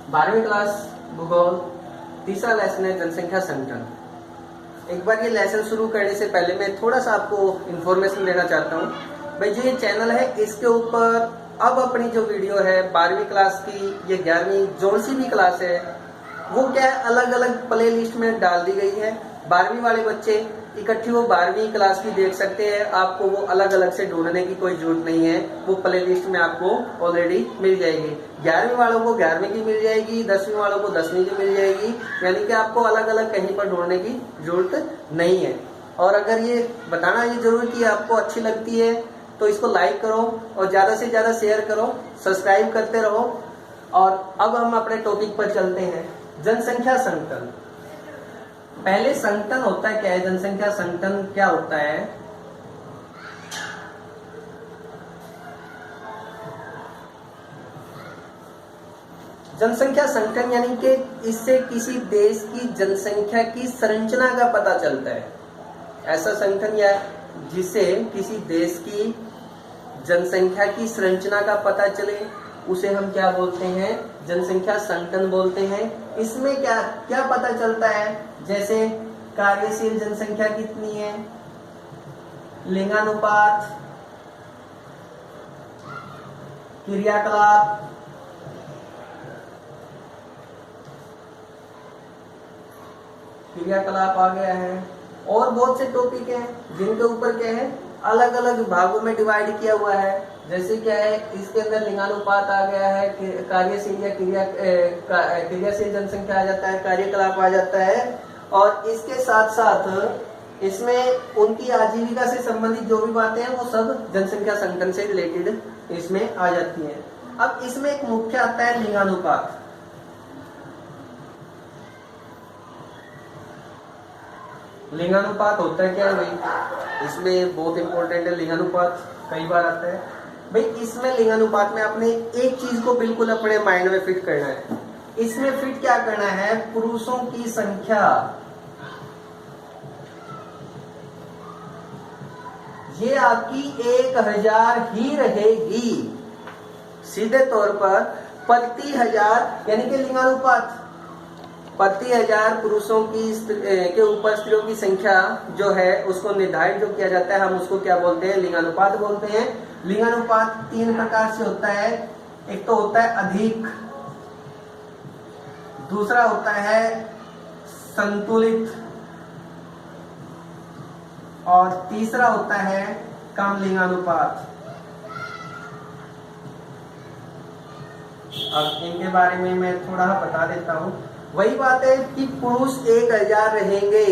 12वीं क्लास भूगोल, तीसरा लेसन है जनसंख्या संगठन। एक बार ये लेसन शुरू करने से पहले मैं थोड़ा सा आपको इन्फॉर्मेशन देना चाहता हूँ। भाई जो ये चैनल है इसके ऊपर अब अपनी जो वीडियो है 12वीं क्लास की, ये 11वीं जो सी भी क्लास है वो क्या है अलग अलग प्ले लिस्ट में डाल दी गई है। 12वीं वाले बच्चे इकट्ठी वो 12वीं क्लास की देख सकते हैं, आपको वो अलग अलग से ढूंढने की कोई जरूरत नहीं है, वो प्ले लिस्ट में आपको ऑलरेडी मिल जाएगी। 11वीं वालों को 11वीं की मिल जाएगी, 10वीं वालों को 10वीं की मिल जाएगी, यानी कि आपको अलग अलग कहीं पर ढूंढने की जरूरत नहीं है। और अगर ये बताना ये जरूर कि आपको अच्छी लगती है तो इसको लाइक करो और ज्यादा से ज्यादा शेयर करो, सब्सक्राइब करते रहो। और अब हम अपने टॉपिक पर चलते हैं, जनसंख्या संगठन। पहले संगठन होता है क्या है, जनसंख्या संगठन क्या होता है? जनसंख्या संगठन यानी कि इससे किसी देश की जनसंख्या की संरचना का पता चलता है। ऐसा संगठन या जिससे किसी देश की जनसंख्या की संरचना का पता चले उसे हम क्या बोलते हैं, जनसंख्या संगठन बोलते हैं। इसमें क्या क्या पता चलता है, जैसे कार्यशील जनसंख्या कितनी है, लिंगानुपात, क्रियाकलाप, क्रियाकलाप आ गया है, और बहुत से टॉपिक हैं जिनके ऊपर क्या है अलग अलग भागों में डिवाइड किया हुआ है। जैसे क्या है इसके अंदर लिंगानुपात आ गया है, कार्यशील या क्रियाशील जनसंख्या आ जाता है, कार्यकलाप आ जाता है, और इसके साथ साथ इसमें उनकी आजीविका से संबंधित जो भी बातें हैं वो सब जनसंख्या संगठन से रिलेटेड इसमें आ जाती हैं। अब इसमें एक मुख्य आता है लिंगानुपात। लिंगानुपात होता है क्या है भाई, इसमें बहुत इंपॉर्टेंट है लिंगानुपात, कई बार आता है भाई। इसमें लिंगानुपात में आपने एक चीज को बिल्कुल अपने माइंड में फिट करना है। इसमें फिट क्या करना है, पुरुषों की संख्या ये आपकी 1000 ही रहेगी सीधे तौर पर प्रति 1000, यानी कि लिंगानुपात प्रति 1000 पुरुषों की के ऊपर स्त्रियों की संख्या जो है उसको निर्धारित जो किया जाता है, हम उसको क्या बोलते हैं, लिंगानुपात बोलते हैं। लिंगानुपात 3 प्रकार से होता है। एक तो होता है अधिक, दूसरा होता है संतुलित, और तीसरा होता है कम लिंगानुपात। अब इनके बारे में मैं थोड़ा बता देता हूं। वही बात है कि पुरुष 1000 रहेंगे,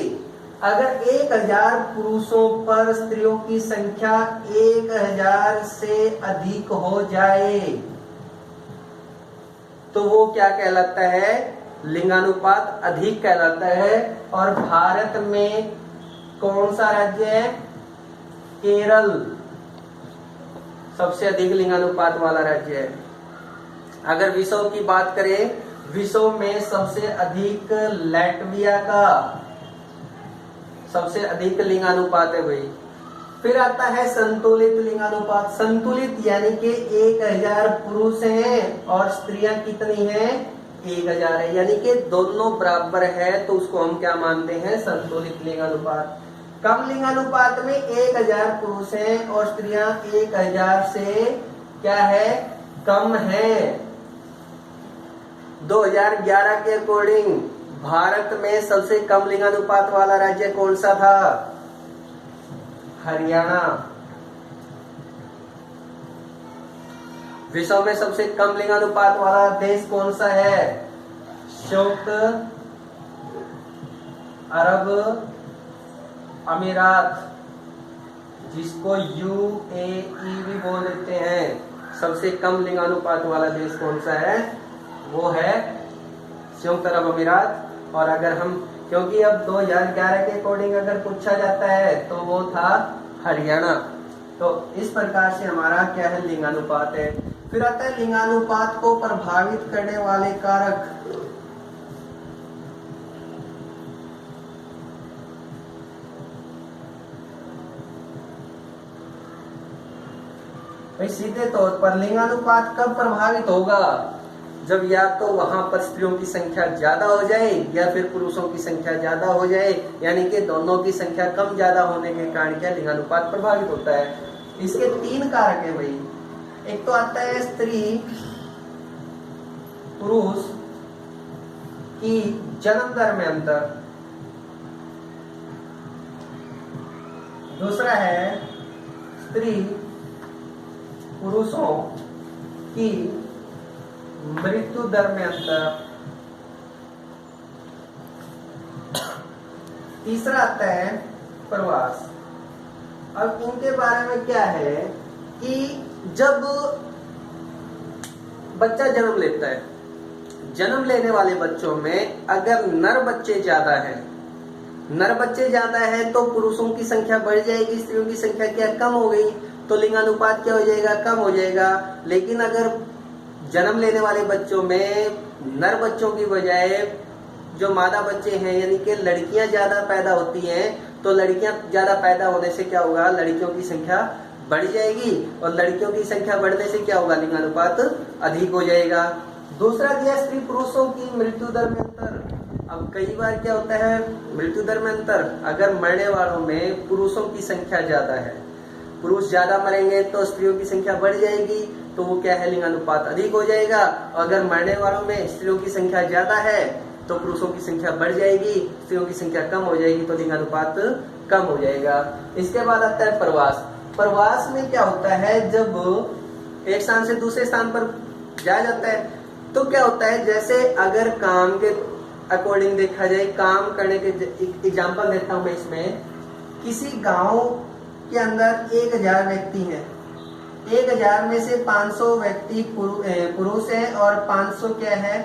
अगर 1000 पुरुषों पर स्त्रियों की संख्या 1000 से अधिक हो जाए तो वो क्या कहलाता है, लिंगानुपात अधिक कहलाता है। और भारत में कौन सा राज्य है, केरल सबसे अधिक लिंगानुपात वाला राज्य है। अगर विश्व की बात करें, विश्व में सबसे अधिक लैटविया का सबसे अधिक लिंगानुपात है भाई। फिर आता है संतुलित लिंगानुपात। संतुलित यानी कि 1000 पुरुष हैं और स्त्रियां कितनी हैं, 1000 है, यानी कि दोनों बराबर है, तो उसको हम क्या मानते हैं, संतुलित लिंगानुपात। कम लिंगानुपात में 1000 पुरुष हैं और स्त्रियां 1000 से क्या है, कम है। 2011 के अकॉर्डिंग भारत में सबसे कम लिंगानुपात वाला राज्य कौन सा था, हरियाणा। विश्व में सबसे कम लिंगानुपात वाला देश कौन सा है, संयुक्त अरब अमीरात, जिसको UAE भी बोल देते हैं। सबसे कम लिंगानुपात वाला देश कौन सा है, वो है संयुक्त अरब अमीरात। और अगर हम, क्योंकि अब 2011 के अकॉर्डिंग अगर पूछा जाता है तो वो था हरियाणा। तो इस प्रकार से हमारा क्या है, लिंगानुपात है। फिर आता है लिंगानुपात को प्रभावित करने वाले कारक। भाई सीधे तौर पर लिंगानुपात कब प्रभावित होगा, जब या तो वहां पर स्त्रियों की संख्या ज्यादा हो जाए या फिर पुरुषों की संख्या ज्यादा हो जाए, यानी कि दोनों की संख्या कम ज्यादा होने के कारण क्या लिंगानुपात प्रभावित होता है। इसके 3 कारक है भाई। एक तो आता है स्त्री पुरुष की जन्म दर में अंतर, दूसरा है स्त्री पुरुषों की मृत्यु दर में अंतर, तीसरा आता है प्रवास। अब इनके बारे में क्या है कि जब बच्चा जन्म लेता है, जन्म लेने वाले बच्चों में अगर नर बच्चे ज्यादा है तो पुरुषों की संख्या बढ़ जाएगी, स्त्रियों की संख्या क्या कम हो गई, तो लिंगानुपात क्या हो जाएगा, कम हो जाएगा। लेकिन अगर जन्म लेने वाले बच्चों में नर बच्चों की बजाय जो मादा बच्चे हैं यानी कि लड़कियां ज्यादा पैदा होती हैं, तो लड़कियां ज्यादा पैदा होने से क्या होगा, लड़कियों की संख्या बढ़ जाएगी, और लड़कियों की संख्या बढ़ने से क्या होगा, लिंगानुपात अधिक हो जाएगा। दूसरा दिया स्त्री पुरुषों की मृत्यु दर में अंतर। अब कई बार क्या होता है मृत्यु दर में अंतर, अगर मरने वालों में पुरुषों की संख्या ज्यादा है, पुरुष ज्यादा मरेंगे तो स्त्रियों की संख्या बढ़ जाएगी, तो वो क्या है, लिंगानुपात अधिक हो जाएगा। अगर मरने वालों में स्त्रियों की संख्या ज्यादा है तो पुरुषों की संख्या बढ़ जाएगी, स्त्रियों की संख्या कम हो जाएगी, तो लिंगानुपात कम हो जाएगा। इसके बाद आता है प्रवास। प्रवास में क्या होता है, जब एक स्थान से दूसरे स्थान पर जाया जाता है तो क्या होता है, जैसे अगर काम के अकॉर्डिंग देखा जाए, काम करने के एग्जाम्पल देता हूं मैं इसमें, किसी गांव के अंदर 1000 व्यक्ति हैं, 1000 में से 500 व्यक्ति पुरुष हैं और 500 क्या है,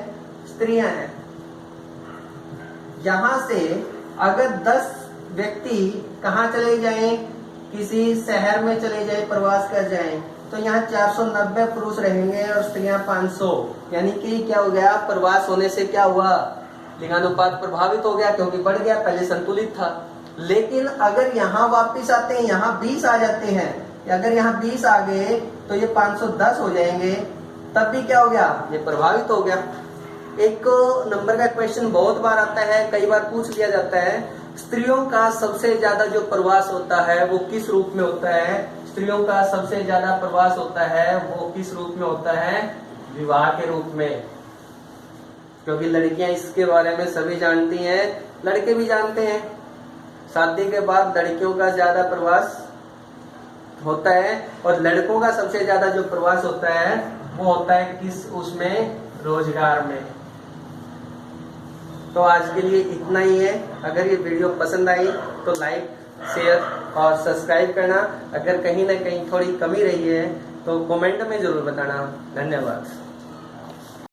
स्त्रियां हैं। यहां से अगर 10 व्यक्ति कहाँ चले जाएं, किसी शहर में चले जाए, प्रवास कर जाएं, तो यहाँ 490 पुरुष रहेंगे और स्त्रियां 500, यानी कि क्या हो गया, प्रवास होने से क्या हुआ, लिंगानुपात प्रभावित हो गया, क्योंकि बढ़ गया, पहले संतुलित था। लेकिन अगर यहाँ वापिस आते हैं, यहाँ 20 आ जाते हैं, अगर यहाँ 20 आ गए तो ये 510 हो जाएंगे, तब भी क्या हो गया, ये प्रभावित हो गया। एक नंबर का क्वेश्चन बहुत बार आता है, कई बार पूछ लिया जाता है, स्त्रियों का सबसे ज्यादा जो प्रवास होता है वो किस रूप में होता है, स्त्रियों का सबसे ज्यादा प्रवास होता है वो किस रूप में होता है, विवाह के रूप में। क्योंकि लड़कियां इसके बारे में सभी जानती हैं, लड़के भी जानते हैं, शादी के बाद लड़कियों का ज्यादा प्रवास होता है, और लड़कों का सबसे ज्यादा जो प्रवास होता है वो होता है किस, उसमें, रोजगार में। तो आज के लिए इतना ही है। अगर ये वीडियो पसंद आई तो लाइक, शेयर और सब्सक्राइब करना। अगर कहीं ना कहीं थोड़ी कमी रही है तो कमेंट में जरूर बताना। धन्यवाद।